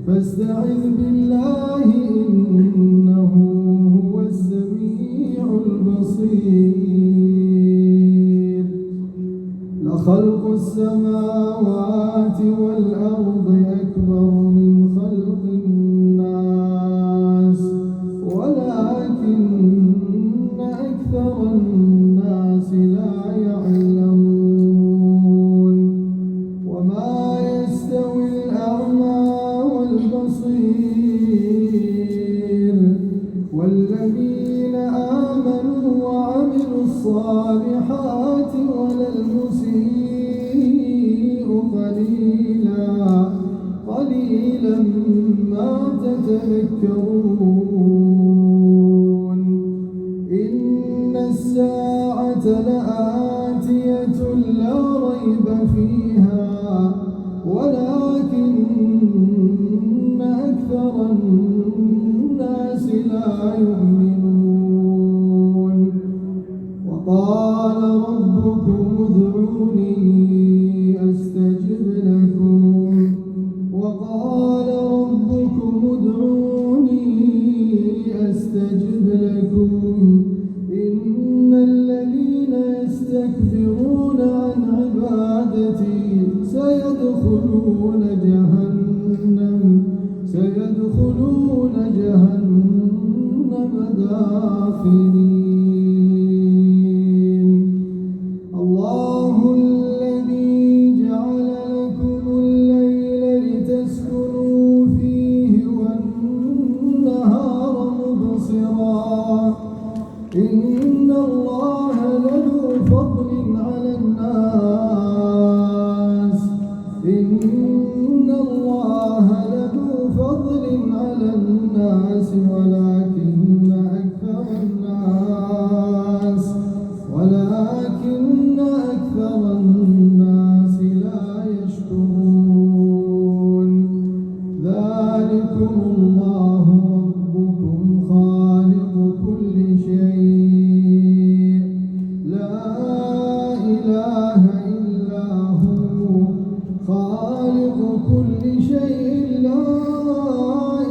فاستعذ بالله إنه هو السميع البصير. لخلق السماوات والأرض أكبر من خلق الناس ولكن أكثر الناس لا يعلمون. وما يستوي الأعمى والبصير والذين آمنوا وعملوا الصالحات ولا المسيء قليلا ما تتذكرون. إن الساعة لآتية لا ريب فيها ولكن أكثر الناس لا يؤمنون. وقال ربكم ادعوني أستجب لكم وقال ربكم ادعوني أستجب لكم إن الذين يستكبرون عن عبادتي سيدخلون جهنم داخرين. الله الذي جعل لكم الليل لتسكنوا فيه والنهار مبصرا إن الله لذو فضل على الناس ولكن أكثر الناس لا يشكرون. ذلكم الله ربكم خالق كل شيء لا إله إلا هو خالق كل شيء لا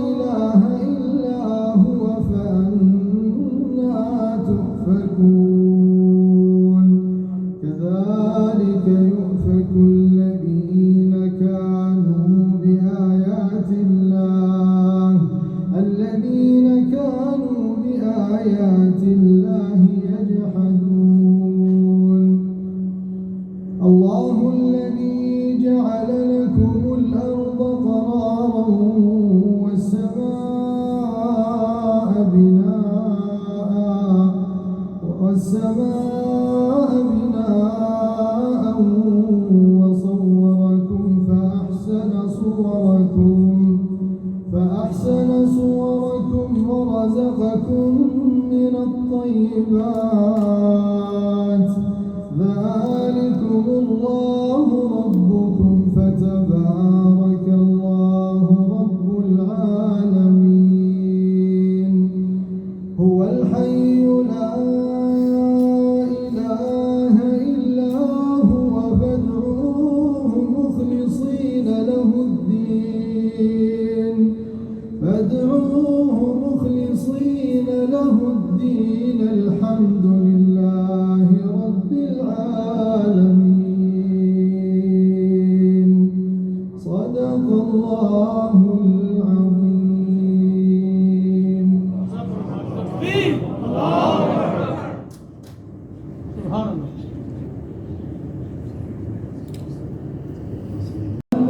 إله إلا هو فأنا تؤفكون. كذلك يؤفك الذين كانوا بآيات الله يجحدون. الله الذي جعل لكم الأرض قرارا والسماء بناء وصوركم فأحسن صوركم ورزقكم من الطيبات. ذلكم الله ربكم فتبارك الله رب العالمين. هو الحي لا إله إلا هو فادعوه مخلصين له الدين الحمد لله رب العالمين. صدق الله العظيم.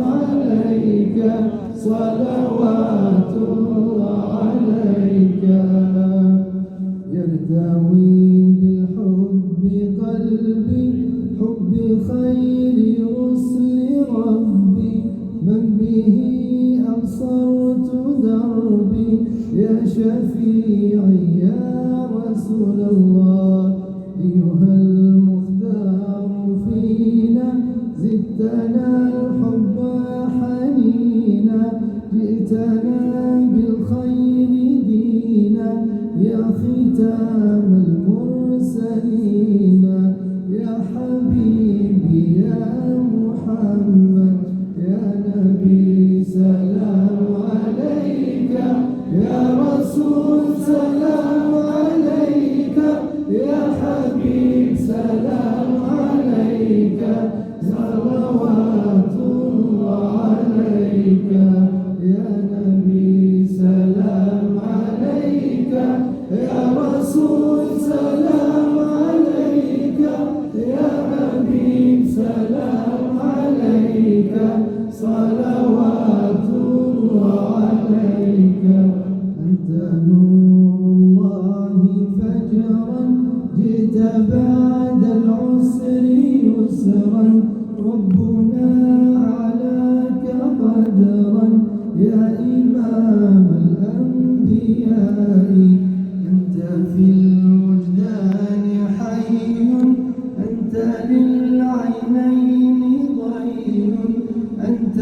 عليك صلوات الله عليك يرتوي بالحب قلبي حب خير رسل ربي من به أبصرت دربي يا شفيعي يا رسول الله أيها المختار فينا زدتنا الحب حنينا جئتنا بالخير دينا يا ختام المرسلين يا حبيبي يا محمد يا نبي سلام عليك.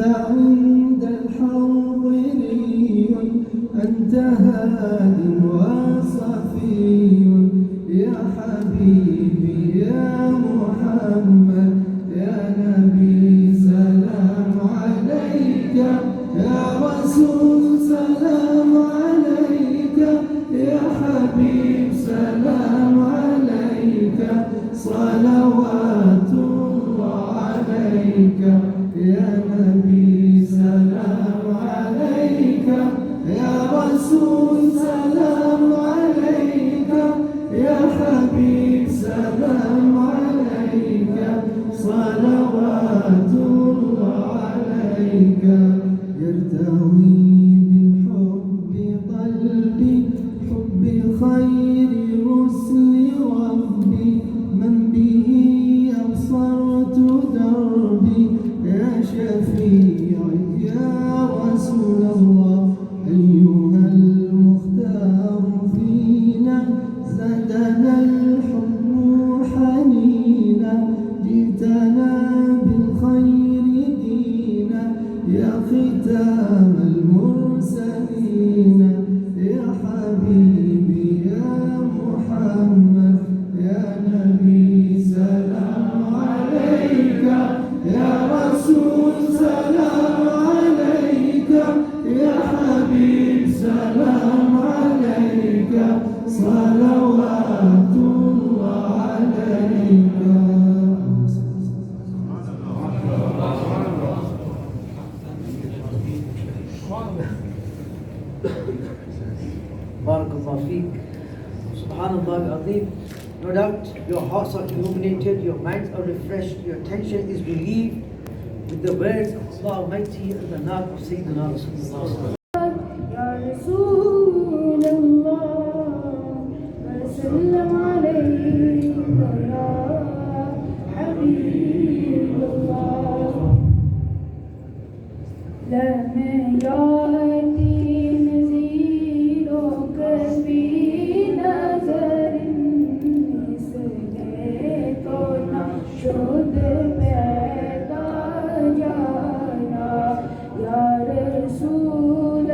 عند الحاضرين أنت هاد وصفي يا حبيبي يا محمد يا نبي سلام عليك يا رسول سلام عليك يا حبيب سلام عليك صلوات الله عليك يا نبي سلام عليك يا رسول سلام عليك يا حبيب سلام عليك صلوات الله عليك يرتوي بالحب قلبي حب خير رسل ربي من به أبصرت دربي يا شفيعي يا رسول الله أيها المختار فينا زادنا الحب حنينا جئتنا بالخير دينا يا ختام المرسلين يا حبيبي يا محمد يا نبي سلام عليك يا رسول سلام عليك يا حبيب سلام عليك صلوات الله عليك. Barakallah feek. Subhanallah al-Azim. No doubt your hearts are illuminated, your minds are refreshed, your tension is relieved with the words of Allah Almighty and the naam of Sayyidina Rasulullah. Ya Rasulullah, sallam alayka ya Habibullah. La mein yaati naziro kabhi nazar nisne to na shud paida jana ya Rasulallah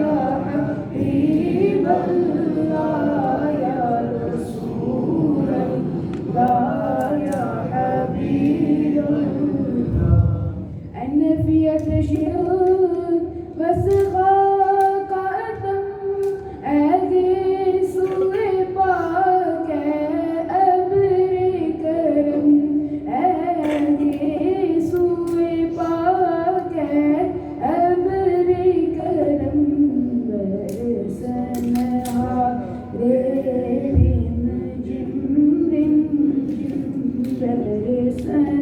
ya Habiballah ya Rasulallah ya Habiballah. أنا في تشهد بس خاقة أدي صلبك أبركرم أدي صلبك أبركرم برسنها ريم جمرم برسنها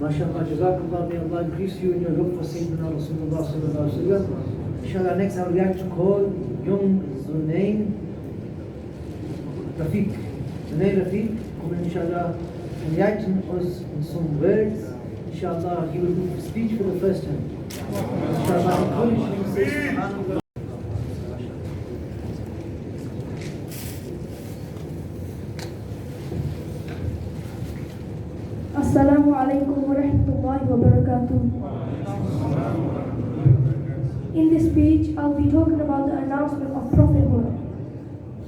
MashaAllah, Jazakallah, may Allah increase you in your look for Sayyidina Rasulullah sallallahu alaihi wasallam. Inshallah, next I would like to call young Zunayn Rafiq. Zunayn Rafiq, come and inshallah enlighten us in some words. Inshallah, he will do speech for the first time. Inshallah, encourage him to say Subhanallah. Assalamu alaikum wa rahmatullahi wa barakatuh. In this speech, I'll be talking about the announcement of prophethood.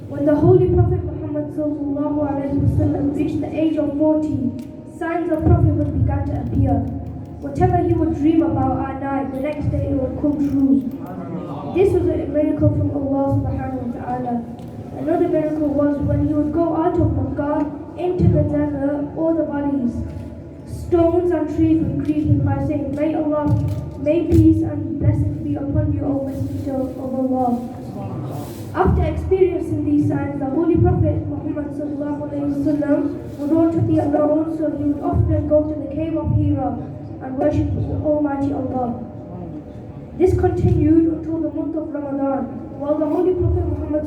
When the Holy Prophet Muhammad sallallahu alaihi wasallam reached the age of 40, signs of prophethood began to appear. Whatever he would dream about at night, the next day it would come true. This was a miracle from Allah subhanahu wa ta'ala. Another miracle was when he would go out of Makkah into the desert, all the valleys. Stones and trees would greet him by saying, may peace and blessings be upon you, O Messenger of Allah. After experiencing these signs, the Holy Prophet Muhammad would want to be alone, so he would often go to the cave of Hira and worshipped Almighty Allah. This continued until the month of Ramadan, while the Holy Prophet Muhammad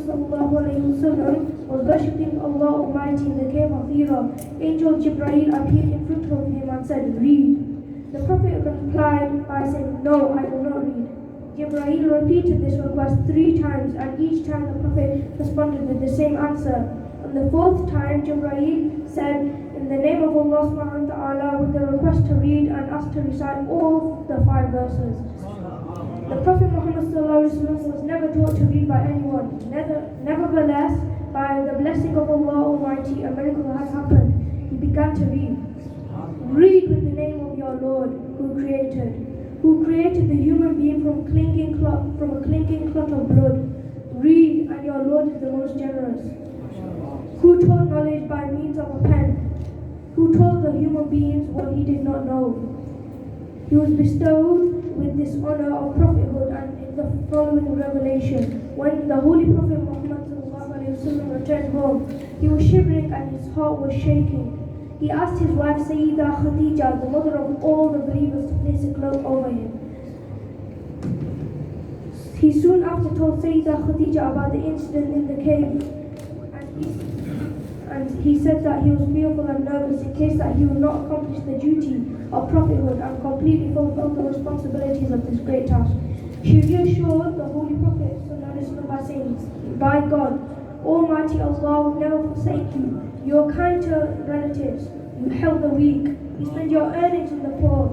was worshipping Allah Almighty in the cave of Hira. Angel Jibreel appeared in front of him and said, "Read." The Prophet replied by saying, "No, I will not read." Jibreel repeated this request 3 times, and each time the Prophet responded with the same answer. On the 4th time, Jibreel said, "In the name of Allah subhanahu wa ta'ala," with the request to read and asked to recite all the 5 verses. The Prophet Muhammad was never taught to read by anyone. Nevertheless, by the blessing of Allah Almighty, a miracle has happened. He began to read. Read with the name of your Lord, who created the human being from a clinking clot of blood. Read, and your Lord is the most generous. Who taught knowledge by means of a pen? Who told the human beings what he did not know? He was bestowed with this honor of prophethood, and in the following revelation, when the Holy Prophet Muhammad returned home, he was shivering and his heart was shaking. He asked his wife Sayyidah Khadija, the mother of all the believers, to place a cloak over him. He soon after told Sayyidah Khadija about the incident in the cave, and he said that he was fearful and nervous in case that he would not accomplish the duty of prophethood and completely fulfill the responsibilities of this great task. She reassured the Holy Prophet by saying, "By God, Almighty Allah will never forsake you. You are kind to relatives, you help the weak, you spend your earnings in the poor,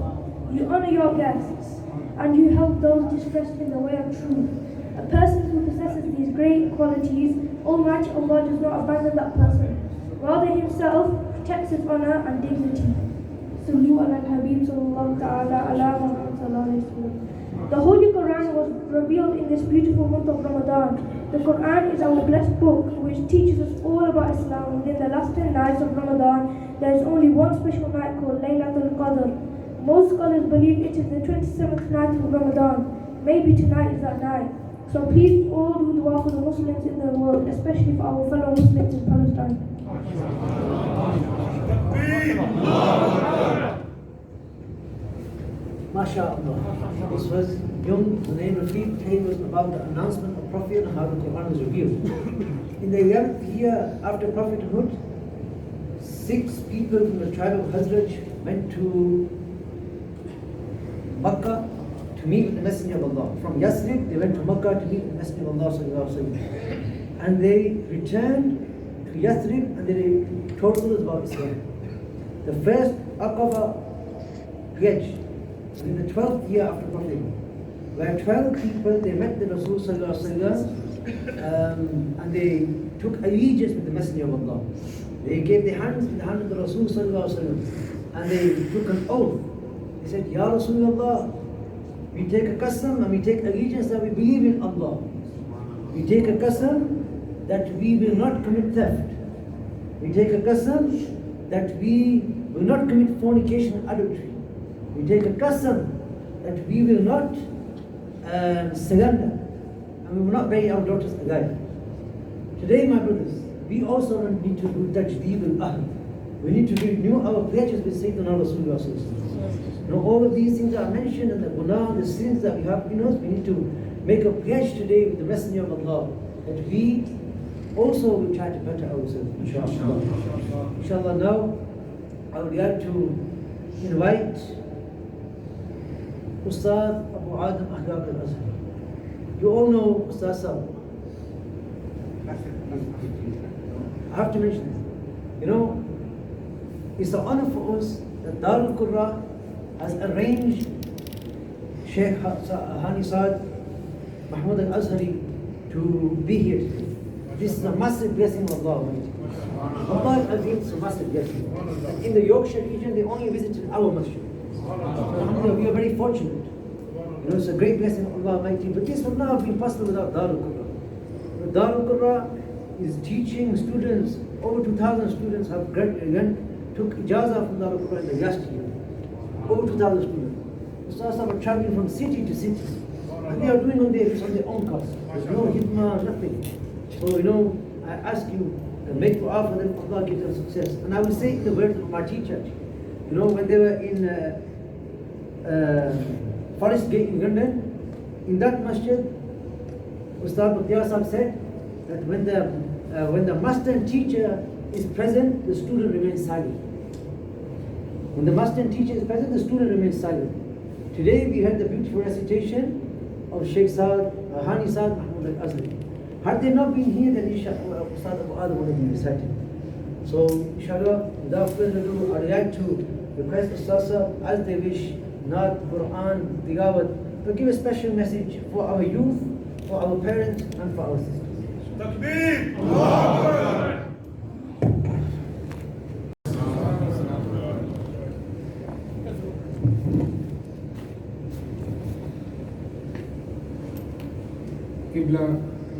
you honor your guests, and you help those distressed in the way of truth. A person who possesses these great qualities, Almighty Allah does not abandon that person. Rather, Himself protects his honor and dignity." Sallu ala al-Habib sallallahu ta'ala ala Muhammad sallallahu alayhi wa sallam. The Holy Quran was revealed in this beautiful month of Ramadan. The Quran is our blessed book which teaches us all about Islam. Within the last 10 nights of Ramadan, there is only one special night called Laylatul Qadr. Most scholars believe it is the 27th night of Ramadan. Maybe tonight is that night. So please all do dua for the Muslims in the world, especially for our fellow Muslims in Palestine. MashaAllah. This was young, the name Rafiq, he was about the announcement of Prophet and how the Quran was revealed. In the 11th year after prophethood, 6 people from the tribe of Hazraj went to Makkah to meet with the Messenger of Allah. From Yathrib, they went to Makkah to meet the Messenger of Allah sallallahu alaihi wasallam. And they returned to Yathrib and they told us about Islam. The first Aqaba pledge in the 12th year after prophethood, where 12 people, they met the Rasul sallallahu alaihi wasallam, and they took allegiance with the Messenger of Allah. They gave their hands in the hand of the Rasul sallallahu alaihi wasallam, and they took an oath. They said, "Ya Rasulullah, we take a qasam and we take allegiance that we believe in Allah. We take a qasam that we will not commit theft. We take a qasam that we will not commit fornication and adultery. We take a qasam that we will not surrender, and we will not bury our daughters alive." Today, my brothers, we also need to do tajdeed al-ahl. We need to renew our pledges with Sayyidina Rasulullah sallallahu alaihi wasallam. You know, all of these things are mentioned, and the guna, the sins that we have in us, we need to make a pledge today with the Messenger of Allah that we also will try to better ourselves, inshallah. Inshallah, now I would like to invite Ustad Abu Adam Ahlaq al-Azhar. You all know Ustad Saad. I have to mention this. You know, it's an honor for us that Darul Qurra has arranged Shaykh Haani Saad Mahmud al-Azhari to be here today. This is a massive blessing of Allah. Allah al-Azim is a massive blessing. And in the Yorkshire region, they only visited our masjid. So alhamdulillah, we are very fortunate. You know, it's a great blessing of Allah Almighty. But this would not have been possible without Darul Qurra. Darul Qurra is teaching students, over 2,000 students have took ijazah from Darul Qurra in the last year. Over 2,000 students. Ustaz are traveling from city to city. And they are doing on their own cost. There's no hidmah, nothing. So, you know, I ask you to make dua for them, Allah gives them success. And I will say in the words of my teacher, you know, when they were in Forest Gate in London. In that masjid, Ustad Mukhtar Sahib said that when the master and teacher is present, the student remains silent. When the master and teacher is present, the student remains silent. Today we had the beautiful recitation of Shaykh Saad, Haani Saad, Mahmud al-Azhari. Had they not been here, then inshallah Ustad Abu Adam would have been reciting. So inshallah, without further ado, I'd like to request Ustad Sahib, as they wish, not Quran, Tigawat, to give a special message for our youth, for our parents, and for our sisters. Takbir! Allahu Akbar! Qibla,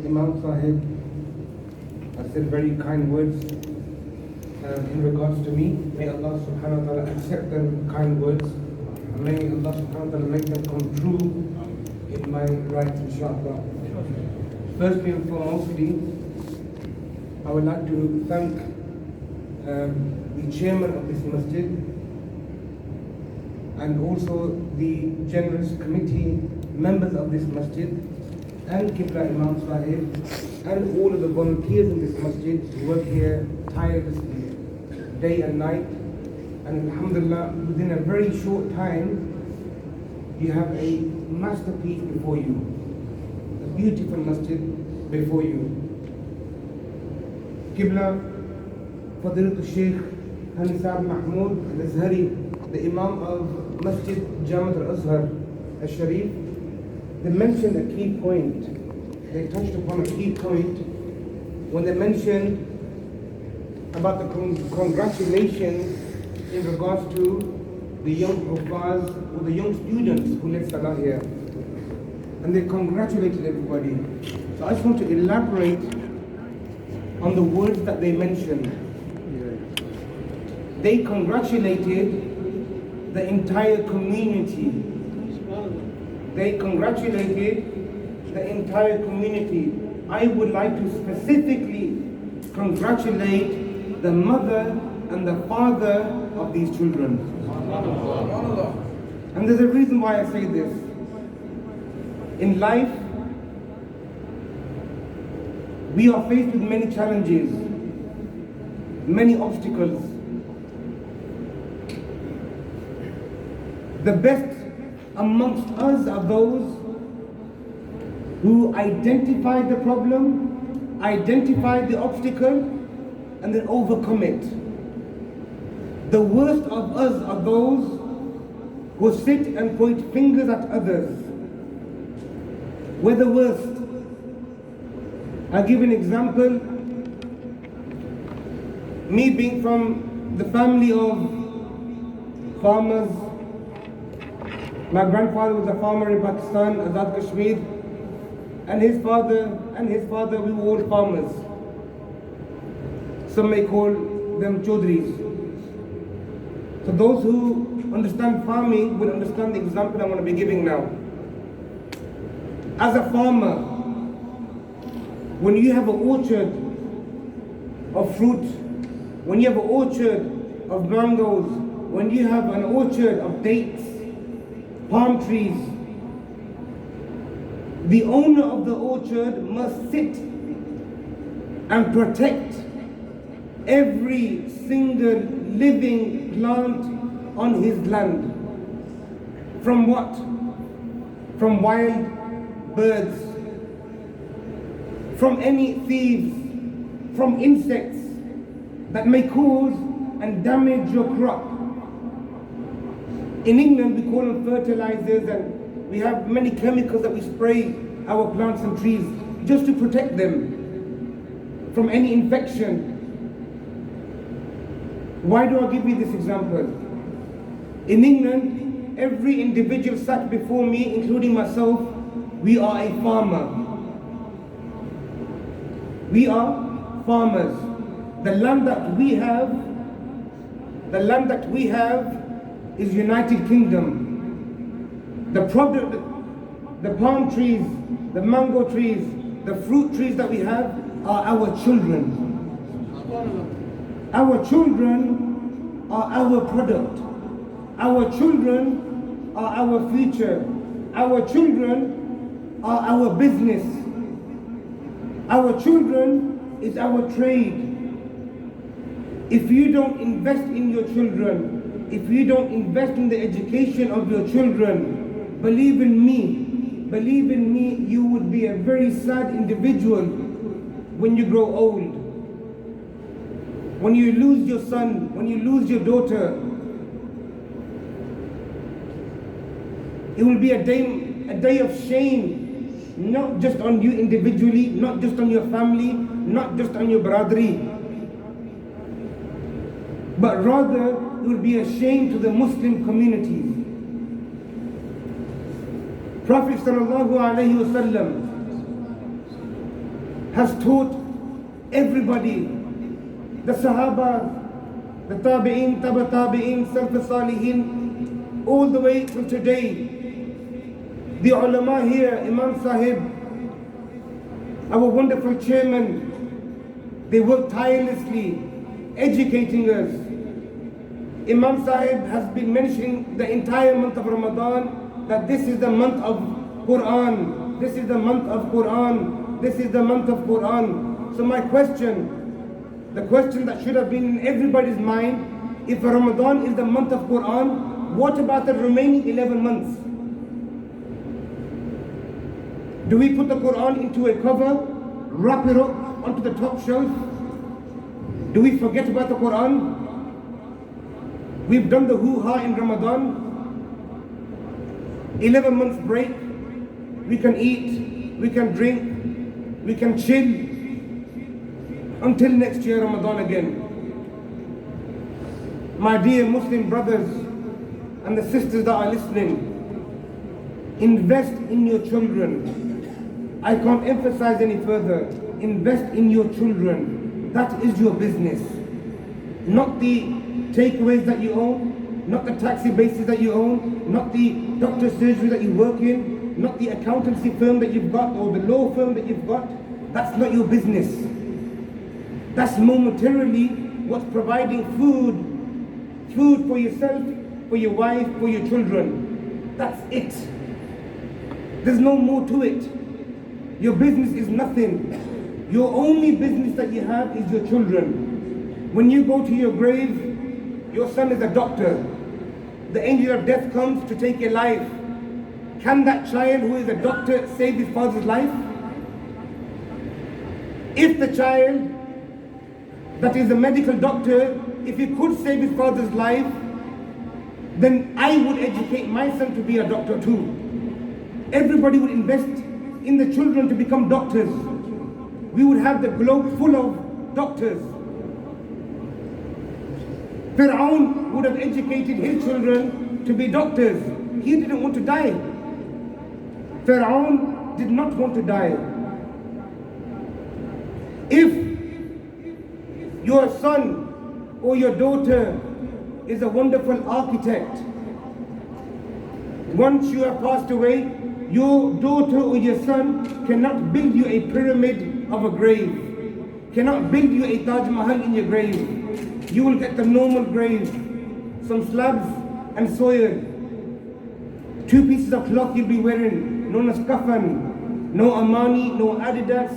Imam Sahib has said very kind words in regards to me. May Allah subhanahu wa ta'ala accept them kind words, and may Allah subhanahu wa ta'ala make them come true in my right, inshallah. Firstly and foremostly, I would like to thank the chairman of this masjid and also the generous committee members of this masjid and Qibla Imam Sahib and all of the volunteers in this masjid who work here tirelessly, day and night. And alhamdulillah, within a very short time, you have a masterpiece before you, a beautiful masjid before you. Qibla, Fadilatul Shaykh Haani Mahmud al-Azhari, the Imam of Masjid Jamiat al-Azhar al-Sharif, they mentioned a key point. They touched upon a key point when they mentioned about the congratulations in regards to the young Hufaz or the young students who led Salah here. And they congratulated everybody. So I just want to elaborate on the words that they mentioned. They congratulated the entire community. They congratulated the entire community. I would like to specifically congratulate the mother and the father of these children. And there's a reason why I say this. In life, we are faced with many challenges, many obstacles. The best amongst us are those who identify the problem, identify the obstacle, and then overcome it. The worst of us are those who sit and point fingers at others. We're the worst. I'll give an example. Me being from the family of farmers. My grandfather was a farmer in Pakistan, Azad Kashmir, and his father, we were all farmers. Some may call them Chaudhries. So those who understand farming will understand the example I'm going to be giving now. As a farmer, when you have an orchard of fruit, when you have an orchard of mangoes, when you have an orchard of dates, palm trees, the owner of the orchard must sit and protect every single living plant on his land. From what? From wild birds, from any thieves, from insects that may cause and damage your crop. In England, we call them fertilizers, and we have many chemicals that we spray our plants and trees just to protect them from any infection. Why do I give you this example? In England, every individual sat before me, including myself, we are a farmer. We are farmers. The land that we have is United Kingdom. The product, the palm trees, the mango trees, the fruit trees that we have are our children. Our children are our product. Our children are our future. Our children are our business. Our children is our trade. If you don't invest in your children, if you don't invest in the education of your children, believe in me, you would be a very sad individual when you grow old. When you lose your son, when you lose your daughter, it will be a day of shame, not just on you individually, not just on your family, not just on your brotherly, but rather it will be a shame to the Muslim community. Prophet sallallahu alaihi wasallam has taught everybody, the Sahaba, the Tabi'in, Taba Tabi'in, Salaf Salihin, all the way till today. The ulama here, Imam Sahib, our wonderful chairman, they work tirelessly educating us. Imam Sahib has been mentioning the entire month of Ramadan that this is the month of Quran, this is the month of Quran, this is the month of Quran. So my question, the question that should have been in everybody's mind, if Ramadan is the month of Quran, what about the remaining 11 months? Do we put the Quran into a cover, wrap it up onto the top shelf? Do we forget about the Quran? We've done the hoo-ha in Ramadan. 11 months break. We can eat, we can drink, we can chill until next year Ramadan again. My dear Muslim brothers and the sisters that are listening, invest in your children. I can't emphasize any further. Invest in your children. That is your business. Not the takeaways that you own, not the taxi bases that you own, not the doctor surgery that you work in, not the accountancy firm that you've got or the law firm that you've got. That's not your business. That's momentarily what's providing food for yourself, for your wife, for your children. That's it. There's no more to it. Your business is nothing. Your only business that you have is your children. When you go to your grave, your son is a doctor. The angel of death comes to take your life. Can that child who is a doctor save his father's life? If the child that is a medical doctor, if he could save his father's life, then I would educate my son to be a doctor too. Everybody would invest in the children to become doctors. We would have the globe full of doctors. Fir'aun would have educated his children to be doctors. He didn't want to die. Fir'aun did not want to die. If your son or your daughter is a wonderful architect, once you have passed away, your daughter or your son cannot build you a pyramid of a grave, cannot build you a Taj Mahal in your grave. You will get the normal grave, some slabs and soil, 2 pieces of cloth you'll be wearing, known as kafan, no Armani, no Adidas,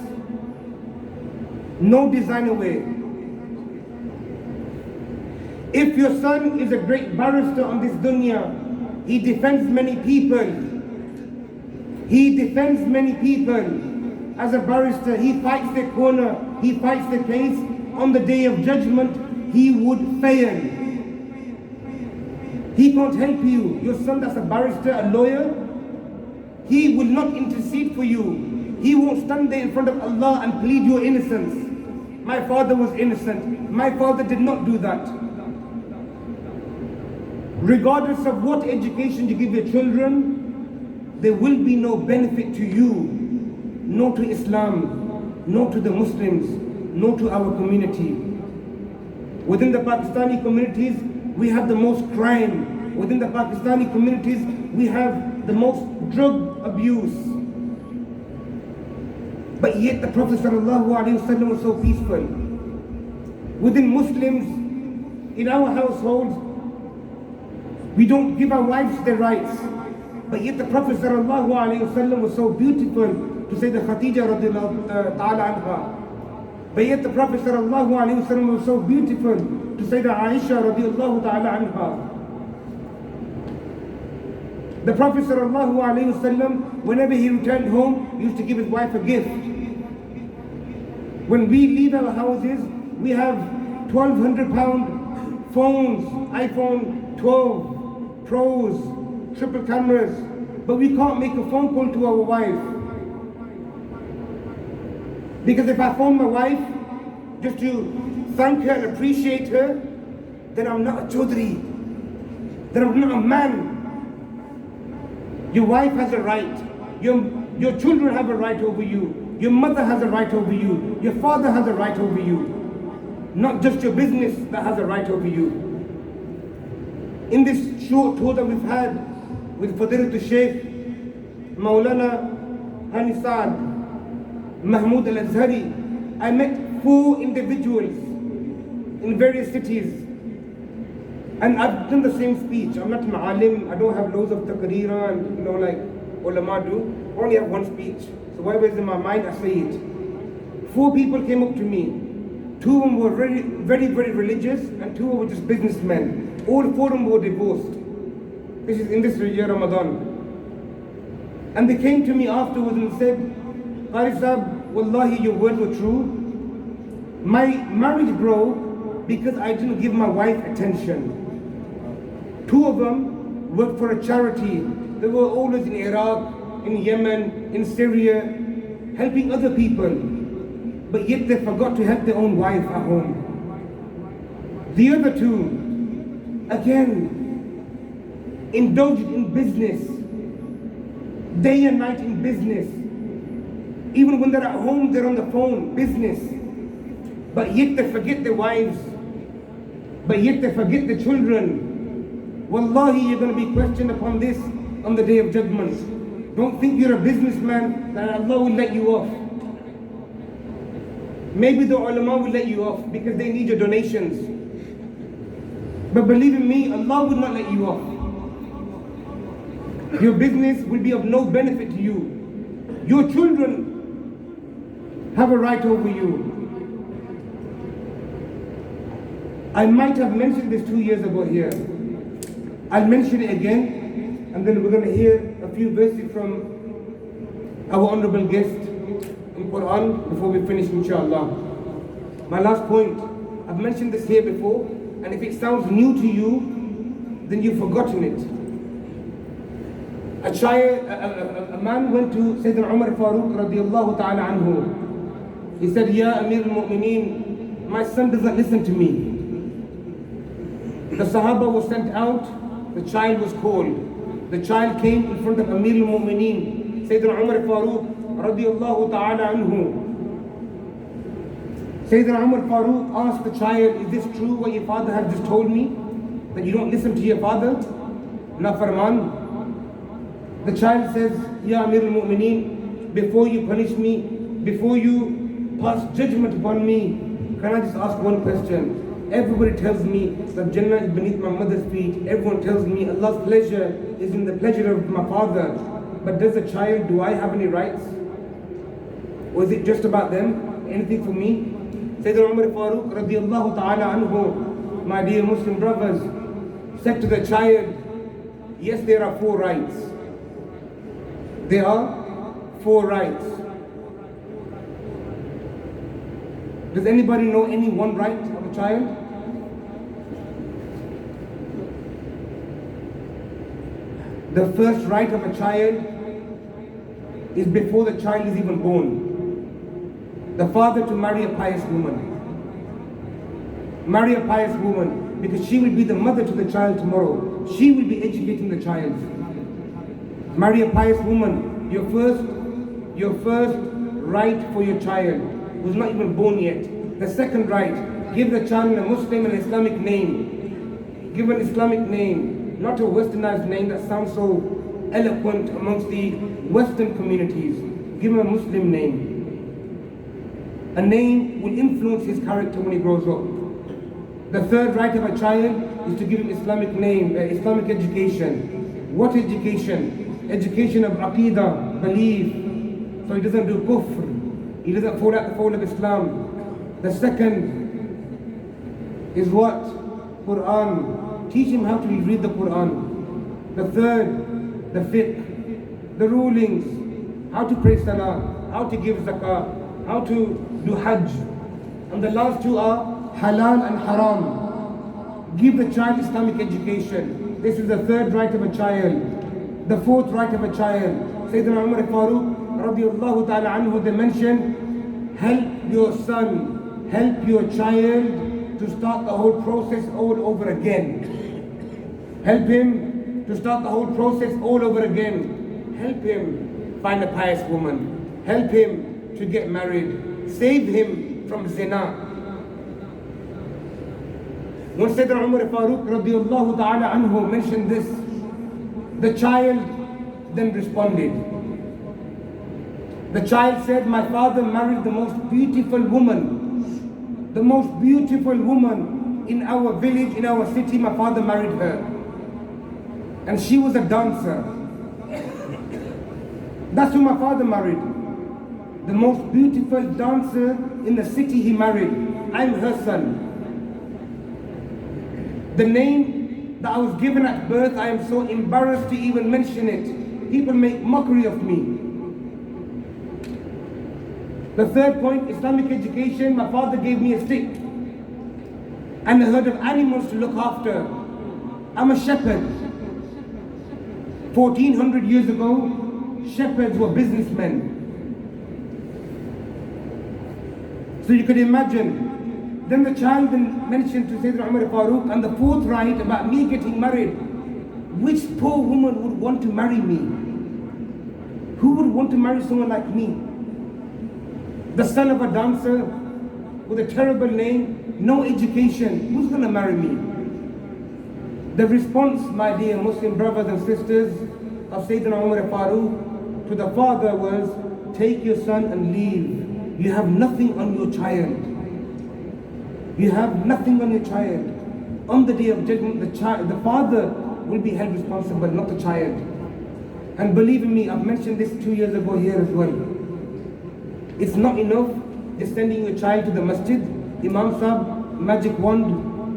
no designer wear. If your son is a great barrister on this dunya, he defends many people. He defends many people. As a barrister, he fights the corner, he fights the case. On the day of judgment, he would fail. He can't help you. Your son that's a barrister, a lawyer, he will not intercede for you. He won't stand there in front of Allah and plead your innocence. My father was innocent. My father did not do that. Regardless of what education you give your children, there will be no benefit to you, nor to Islam, nor to the Muslims, nor to our community. Within the Pakistani communities, we have the most crime. Within the Pakistani communities, we have the most drug abuse. But yet the Prophet ﷺ was so peaceful. Within Muslims, in our households, We don't give our wives their rights. But yet the Prophet ﷺ was so beautiful to say that Khadija radiallahu ta'ala anha. But yet the Prophet ﷺ was so beautiful to say that Aisha radiallahu ta'ala anha. The Prophet ﷺ, whenever he returned home, used to give his wife a gift. When we leave our houses, we have £1,200 phones, iPhone 12 Pros, triple cameras, but we can't make a phone call to our wife. Because if I phone my wife just to thank her and appreciate her, then I'm not a Chaudhry, then I'm not a man. Your wife has a right, your children have a right over you, your mother has a right over you, your father has a right over you. Not just your business that has a right over you. In this short tour that we've had with Laylatul Shaykh, Maulana Haani Saad, Mahmud al-Azhari, I met 4 individuals in various cities. And I've done the same speech. I'm not an alim, I don't have loads of taqreera and like ulama do. I only have one speech. So whatever is in my mind, I say it. 4 people came up to me. 2 of them were very, very, very religious, and 2 were just businessmen. All 4 of them were divorced. This is in this year Ramadan. And they came to me afterwards and said, Qari Sahab, wallahi, your words were true. My marriage broke because I didn't give my wife attention. 2 of them worked for a charity. They were always in Iraq, in Yemen, in Syria, helping other people. But yet they forgot to help their own wife at home. The other 2, again, indulged in business, day and night in business. Even when they're at home, they're on the phone, business. But yet they forget their wives. But yet they forget the children. Wallahi, you're going to be questioned upon this on the day of judgment. Don't think you're a businessman that Allah will let you off. Maybe the ulama will let you off because they need your donations. But believe in me, Allah will not let you off. Your business will be of no benefit to you. Your children have a right over you. I might have mentioned this 2 years ago here. I'll mention it again, and then we're going to hear a few verses from our honorable guest in Quran before we finish, inshallah. My last point, I've mentioned this here before, and if it sounds new to you, then you've forgotten it. A man went to Sayyidina Umar Farooq radiallahu ta'ala anhu. He said, Ya Amir al-Mu'mineen, my son doesn't listen to me. The Sahaba was sent out, the child was called. The child came in front of Amir al-Mu'mineen, Sayyidina Umar Farooq radiallahu ta'ala anhu. Sayyidina Umar Farooq asked the child, is this true what your father has just told me? That you don't listen to your father? Nafarman. The child says, Ya Amir al-Mu'mineen, before you punish me, before you pass judgment upon me, can I just ask one question? Everybody tells me that Jannah is beneath my mother's feet. Everyone tells me Allah's pleasure is in the pleasure of my father. But does a child, do I have any rights? Or is it just about them? Anything for me? Sayyidina Umar Farooq radiallahu ta'ala anhu, my dear Muslim brothers, said to the child, yes, there are 4 rights. There are 4 rights. Does anybody know any one right of a child? The first right of a child is before the child is even born. The father to marry a pious woman. Marry a pious woman because she will be the mother to the child tomorrow. She will be educating the child. Marry a pious woman. Your first right for your child who's not even born yet. The second right, give the child a Muslim and Islamic name. Give an Islamic name, not a westernized name that sounds so eloquent amongst the Western communities. Give him a Muslim name. A name will influence his character when he grows up. The third right of a child is to give him Islamic name, Islamic education. What education? Education of Aqidah, belief. So he doesn't do kufr. He doesn't fall out the fold of Islam. The second is what? Quran. Teach him how to read the Quran. The third, the fiqh, the rulings, how to pray salah, how to give zakah, how to do hajj. And the last two are halal and haram. Give the child Islamic education. This is the third right of a child. The fourth right of a child. Sayyidina Umar Farooq radiallahu ta'ala anhu, they mentioned, help your son, help your child to start the whole process all over again. Help him to start the whole process all over again. Help him find a pious woman. Help him to get married. Save him from zina. When Sayyidina Umar Farooq radiallahu ta'ala anhu mentioned this, the child then responded. The child said, my father married the most beautiful woman. The most beautiful woman in our village, in our city, my father married her. And she was a dancer. That's who my father married. The most beautiful dancer in the city he married. I'm her son. The name that I was given at birth, I am so embarrassed to even mention it. People make mockery of me. The third point, Islamic education. My father gave me a stick and a herd of animals to look after. I'm a shepherd. 1400 years ago, shepherds were businessmen. So you could imagine. Then the child then mentioned to Sayyidina Umar Farooq, and the fourth right about me getting married. Which poor woman would want to marry me? Who would want to marry someone like me? The son of a dancer with a terrible name, no education. Who's going to marry me? The response, my dear Muslim brothers and sisters, of Sayyidina Umar Farooq to the father was, take your son and leave. You have nothing on your child. You have nothing on your child. On the day of judgment, the father will be held responsible, not the child. And believe me, I've mentioned this 2 years ago here as well. It's not enough just sending your child to the masjid, Imam Sahib, magic wand,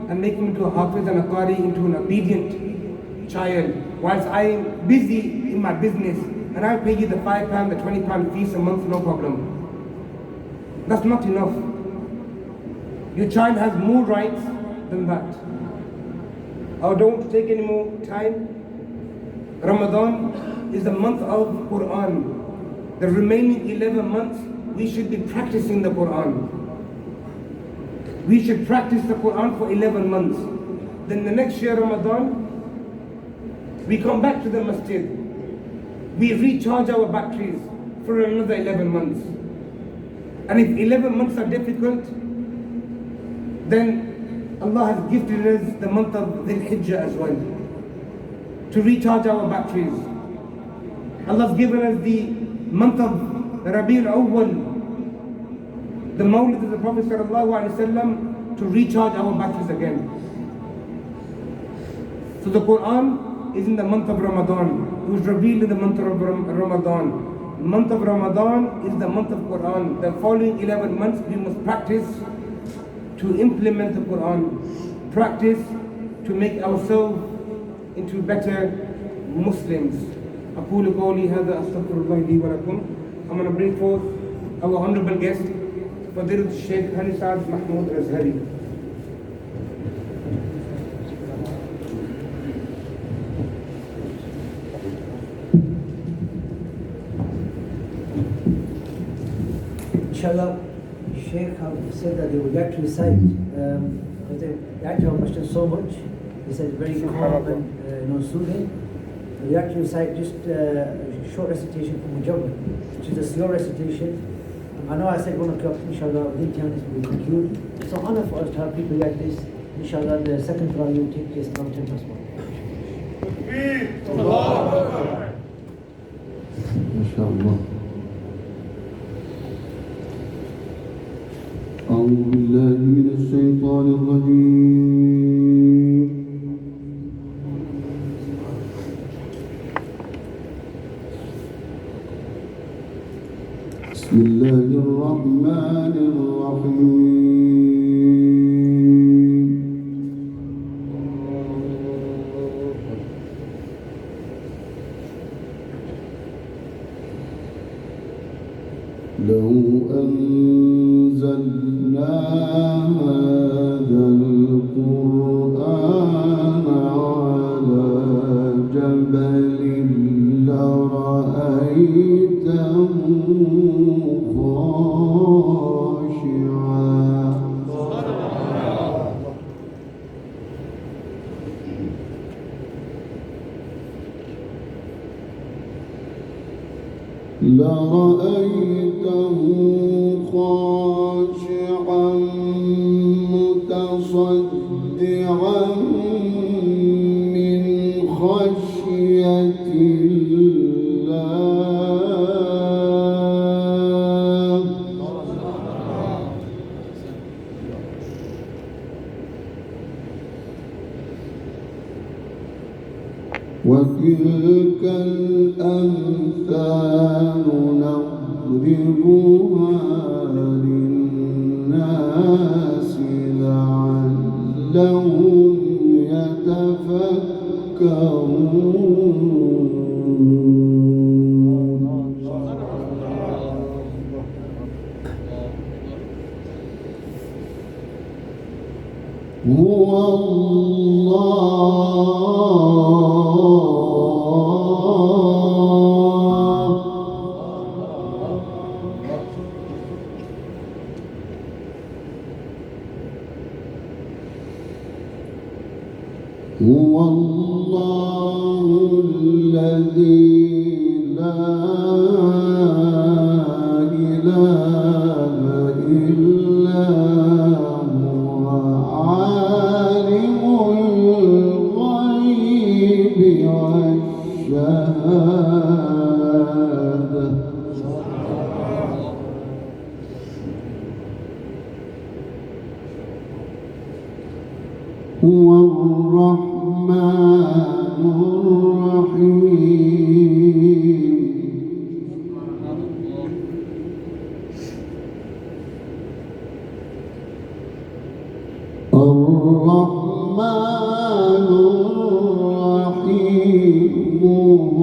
and making him into a hafiz and a qari, into an obedient child, whilst I'm busy in my business, and I'll pay you the £5, the £20 fees a month, no problem. That's not enough. Your child has more rights than that. I don't want to take any more time. Ramadan is the month of Quran. The remaining 11 months, we should be practicing the Quran. We should practice the Quran for 11 months. Then the next year, Ramadan, we come back to the masjid. We recharge our batteries for another 11 months. And if 11 months are difficult, then Allah has gifted us the month of Dhul Hijjah as well, to recharge our batteries. Allah has given us the month of Rabi'ul Awwal, the Mawlid of the Prophet ﷺ, to recharge our batteries again. So the Quran is in the month of Ramadan. It was revealed in the month of Ramadan. The month of Ramadan is the month of Quran. The following 11 months we must practice to implement the Quran. Practice to make ourselves into better Muslims. أقول قولي هذا أستغفر الله لي ولكم. I'm going to bring forth our honorable guest, Laylatul Shaykh Haani Saad Mahmud Azhari. Inshallah, Shaykh have said that they would like to recite, because they like to have mentioned so much. He said very calm and soothing. We like to recite just a short recitation from Mujawwid, which is a slow recitation. I know I said 1 o'clock, inshallah, within 10 minutes we will conclude. It's an honor for us to have people like this. Inshallah, the second trial will take place now 10 past 1. MashaAllah. أعوذ بالله من الشيطان الرجيم بسم الله الرحمن الرحيم لو أنزلنا هذا القرآن على جبل لرأيته خاشعا خاشعا متصدعا من خشية الله وتلك الأمثال نضربها للناس لعلهم يتفكرون هو الله الذي لا إله إلا هو عالم الغيب والشهادة هو الرحمن الرحيم الرحمن الرحيم هو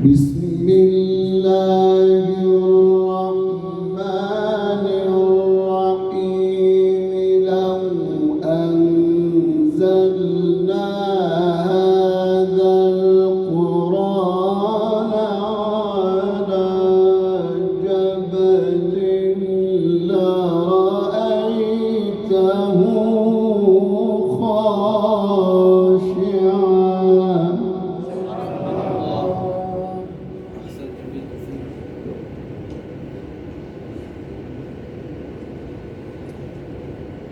بسم الله الرحمن الرحيم لو أنزلنا هذا القرآن على جبل لرأيته خاشعا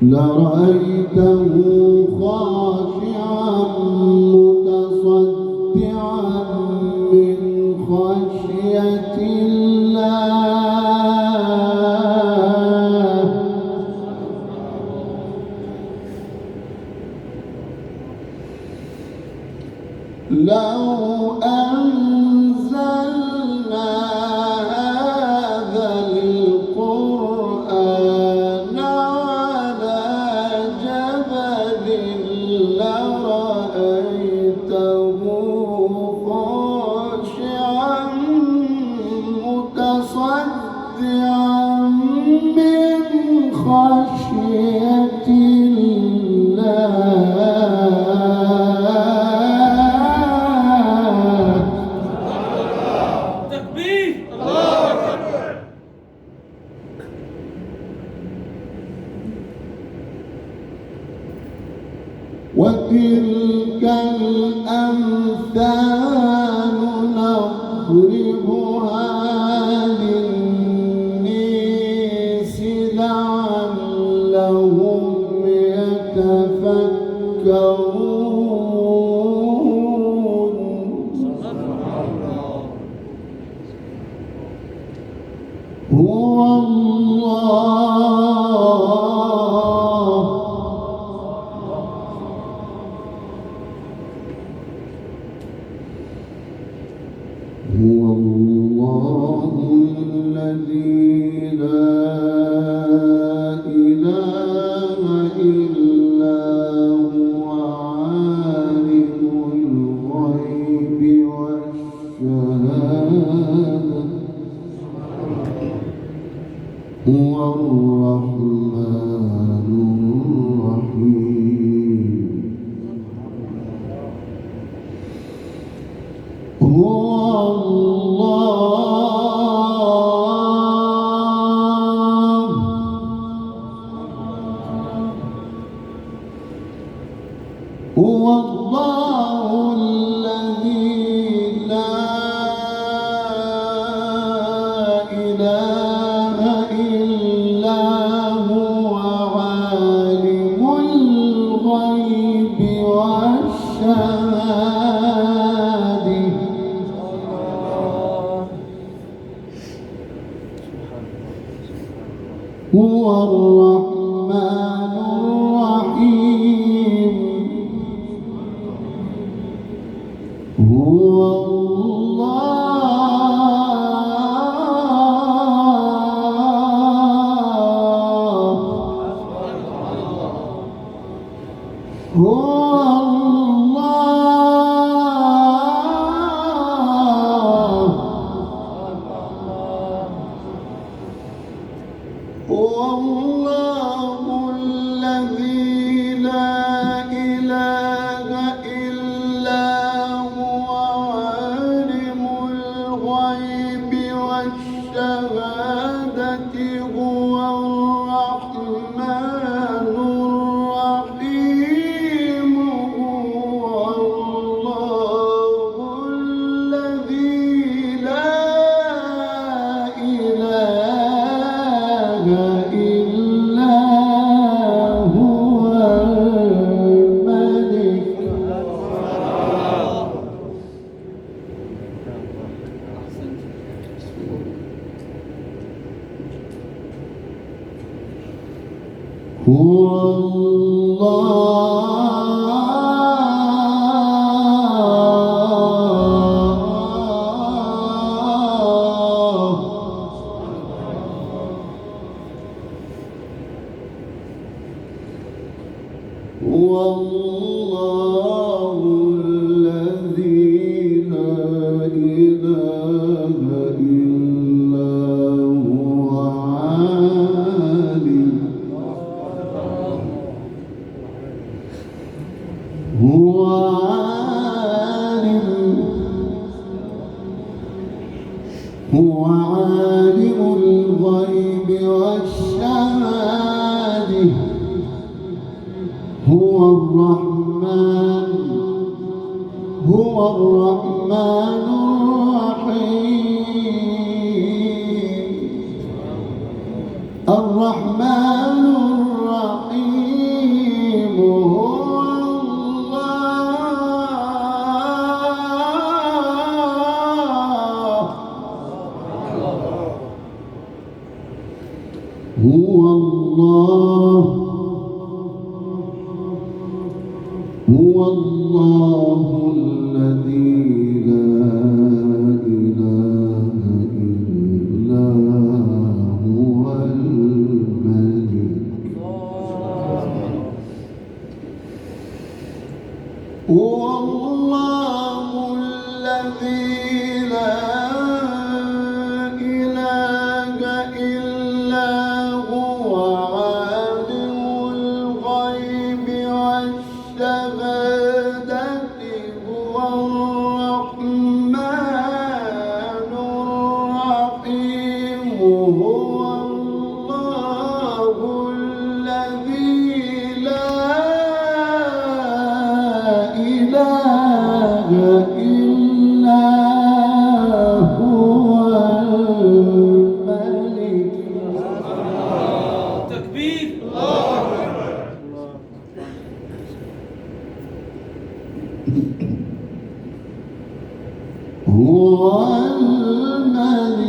لرأيته خاشعا متصدعا من خشية الله لو أنزلنا هذا القرآن على جبل لرأيته خاشعا متصدعا من خشية الله وتلك الأمثال نضربها للناس لعلهم يتفكرون هو الله الذي لا إله إلا هو عالم الغيب والشهادة هو الرحمن الرحيم هو الله الذي لا إله إلا هو عالم الغيب والشهادة هو الرحمن الرحيم هو الله الذي لا إله إلا هو عالم الغيب والشهادة هو الرحمن الرحيم هو الله الذي لا إله إلا هو الملك هو الله الذي لا إله إلا هو عالم هو عالم الغيب والشهادة هو الرحمن الرحيم الرحمن الرحيم هو الله هو الله الذي لا إله إلا هو الملك هو الله الذي لا إله إلا هو عالم الغيب والشهادة هو الرحمن الرحيم هو الله الذي لا إله إلا هو الملك تكبير هو الملك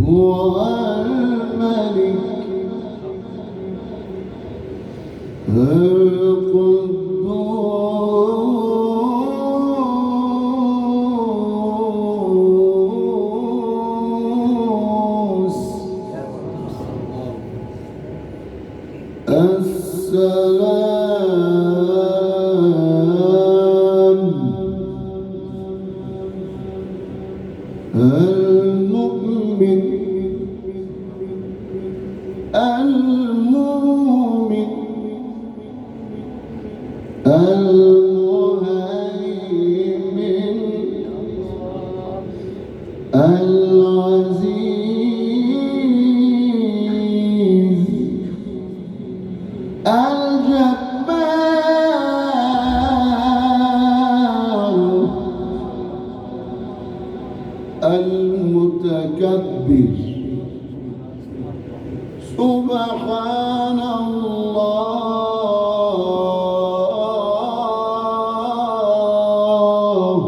هو الملك القدوس المهيمن العزيز الجبار المتكبر سبحان الله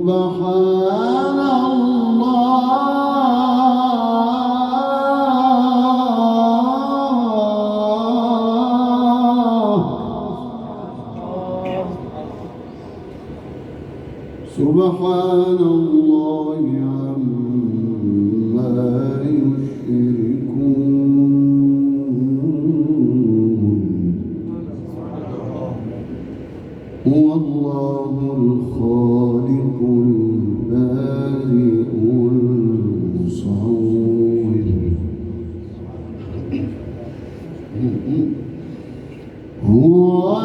سبحان الله سبحان الله عما يشركون هو الله الخالق البارئ المصور هو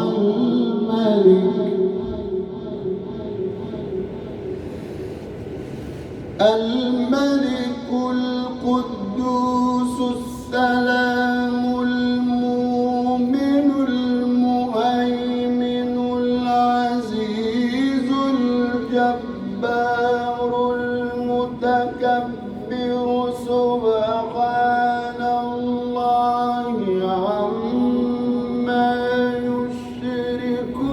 الملك القدوس السلام المؤمن المهيمن العزيز الجبار المتكبر سبحان الله عما يشركون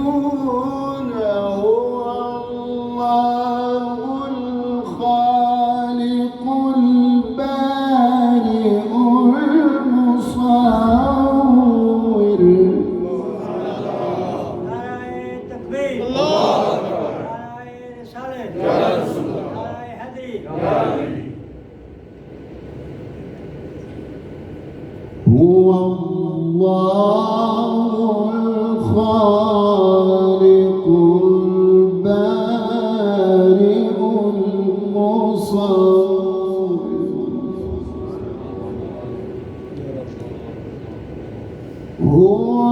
هو الله الخالق البارئ المصور تكبير رسالة هدي هو الله الخالق البارئ المصور هو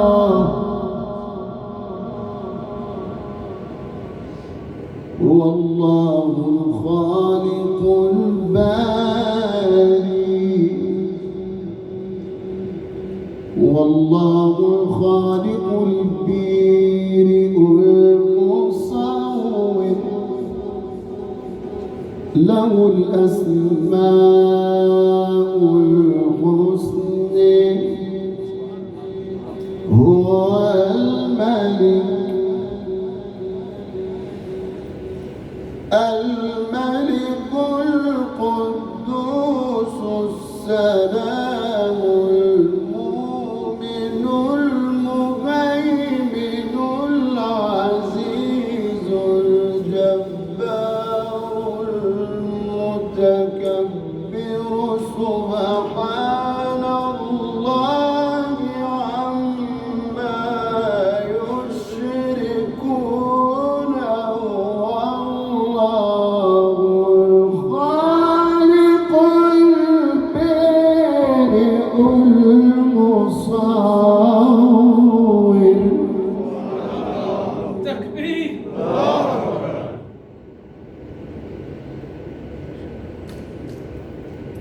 الله هو الله الخالق البارئ هو الله الخالق البارئ المصور له الأسماء الحسنى هو الملك القدوس السلام المؤمن المهيمن العزيز الجبار المتكبر سبحان الله عما يشركون هو الله الخالق البارئ المصور تكبير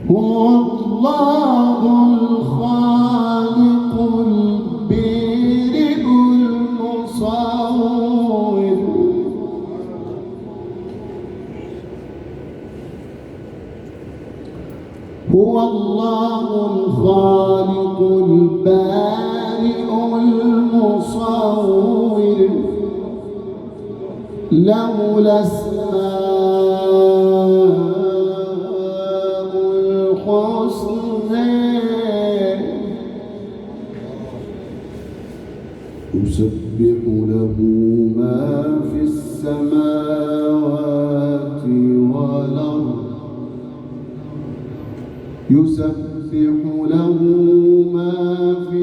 هو الله الخالق البارئ المصور هو الله الخالق البارئ المصور له الأسماء الحسنى يسبح له ما في السماوات والأرض يسبح له ما في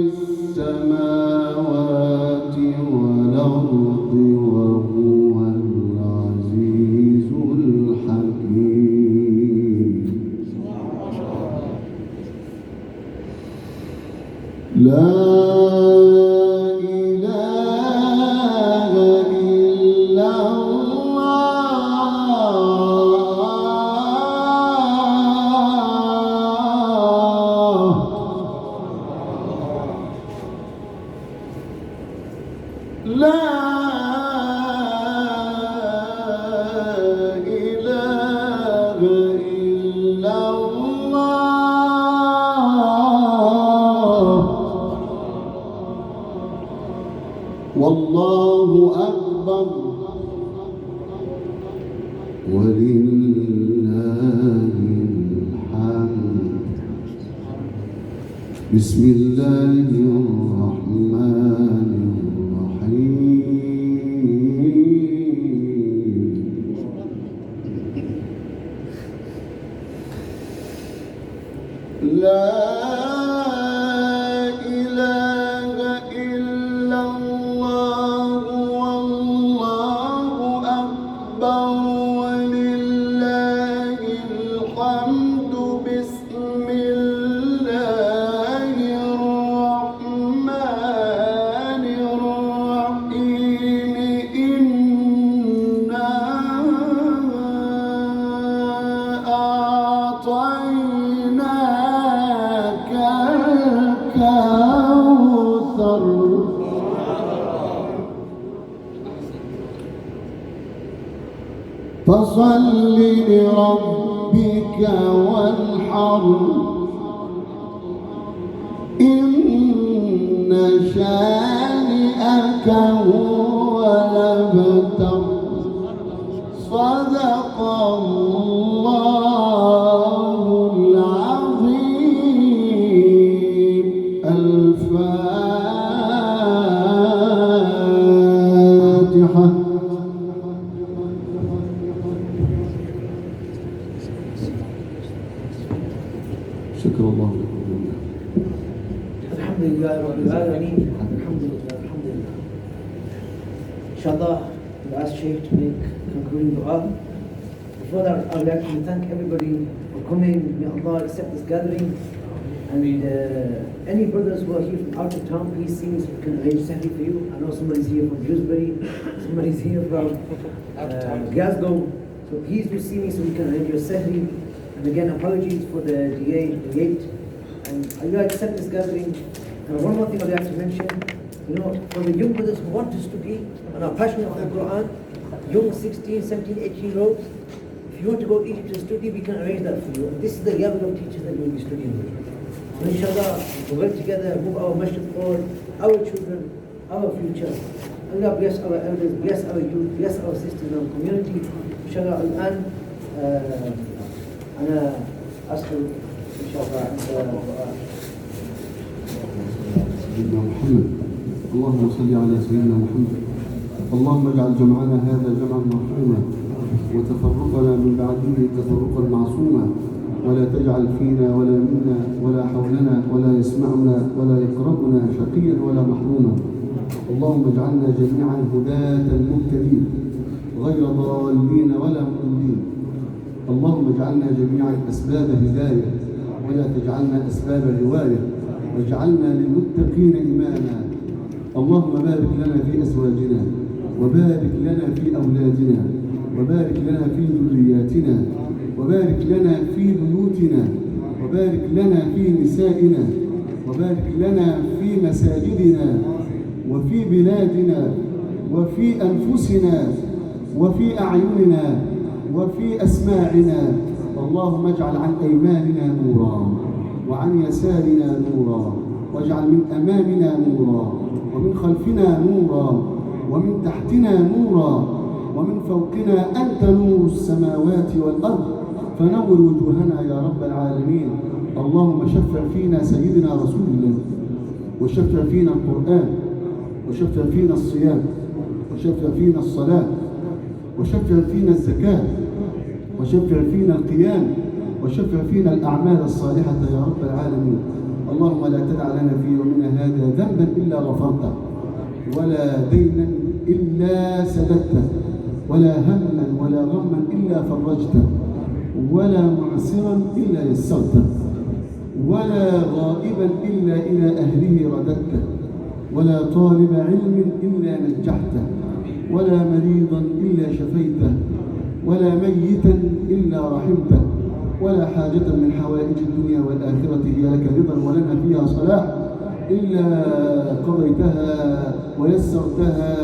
السماوات والأرض وهو العزيز الحكيم لا إله إلا الله لا إله إلا الله والله أكبر ولله الحمد. بسم الله الرحمن الرحيم. لا إله إلا الله والله أكبر ولله الحمد. بسم الله الرحمن الرحيم. إنا أعطيناك الكوثر فصل لربك وانحر إن شانئك هو الأبتر. صدق الله العظيم. الفاتحة. شكر الله لكم. Alhamdulillah Rabbil Alameen. Alhamdulillah, Alhamdulillah. Inshallah, we'll ask Shaykh to make concluding dua. Before that, I would like to thank everybody for coming. May Allah accept this gathering. And any brothers who are here from out of town, please see me so we can arrange sahri for you. I know somebody's here from Dewsbury, somebody's here from Glasgow. So please do see me so we can arrange your sahri. And again, apologies for the late. And I would like to accept this gathering. And one more thing I would like to mention, for the young brothers who want to study and are passionate about the Quran, young 16, 17, 18-year-olds, if you want to go to Egypt to study, we can arrange that for you. And this is the level of teachers that you will be studying with. So inshallah, we'll work together, move our masjid forward, our children, our future. Allah bless our elders, bless our youth, bless our sisters and our community. Inshallah, الآن أنا أسأل إن شاء الله عند سيدنا محمد. اللهم صل على سيدنا محمد. اللهم اجعل جمعنا هذا جمعا مرحوما وتفرقنا من بعده تفرقا معصوما ولا تجعل فينا ولا منا ولا حولنا ولا يسمعنا ولا يقربنا شقيا ولا محروما. اللهم اجعلنا جميعا هداة مهتدين غير ضالين ولا مضلين. اللهم اجعلنا جميعا أسباب هداية ولا تجعلنا أسباب رواية واجعلنا للمتقين إماما. اللهم بارك لنا في أزواجنا وبارك لنا في أولادنا وبارك لنا في ذرياتنا وبارك لنا في بيوتنا وبارك لنا في نسائنا وبارك لنا في مساجدنا وفي بلادنا وفي أنفسنا وفي أعيننا وفي أسماعنا. اللهم اجعل عن أيماننا نورا وعن يسارنا نورا واجعل من أمامنا نورا ومن خلفنا نورا ومن تحتنا نورا ومن فوقنا أنت نور السماوات والأرض فنور وجوهنا يا رب العالمين. اللهم شفع فينا سيدنا رسول الله وشفع فينا القرآن وشفع فينا الصيام وشفع فينا الصلاة وشفع فينا الزكاة وشفع فينا القيام وشفع فينا الأعمال الصالحة يا رب العالمين. اللهم لا تدع لنا في يومنا هذا ذنبا إلا غفرته ولا دينا إلا سددته ولا هما ولا غما إلا فرجته ولا معسرا إلا يسرته ولا غائبا إلا إلى أهله رددته، ولا طالب علم إلا نجحته، ولا مريضا إلا شفيته، ولا ميتا إلا رحمته، ولا حاجة من حوائج الدنيا والآخرة هي لك رضا ولنا فيها صلاح إلا قضيتها ويسرتها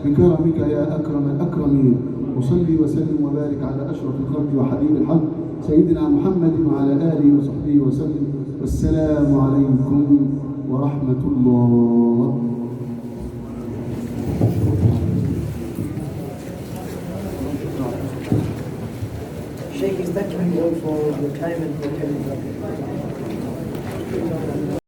بكرمك يا أكرم الأكرمين. وصلي وسلم وبارك على أشرف الخلق وحبيب الحق سيدنا محمد وعلى آله وصحبه وسلم. والسلام عليكم ورحمة الله. Shaykh is thanking you all for your time and for attending.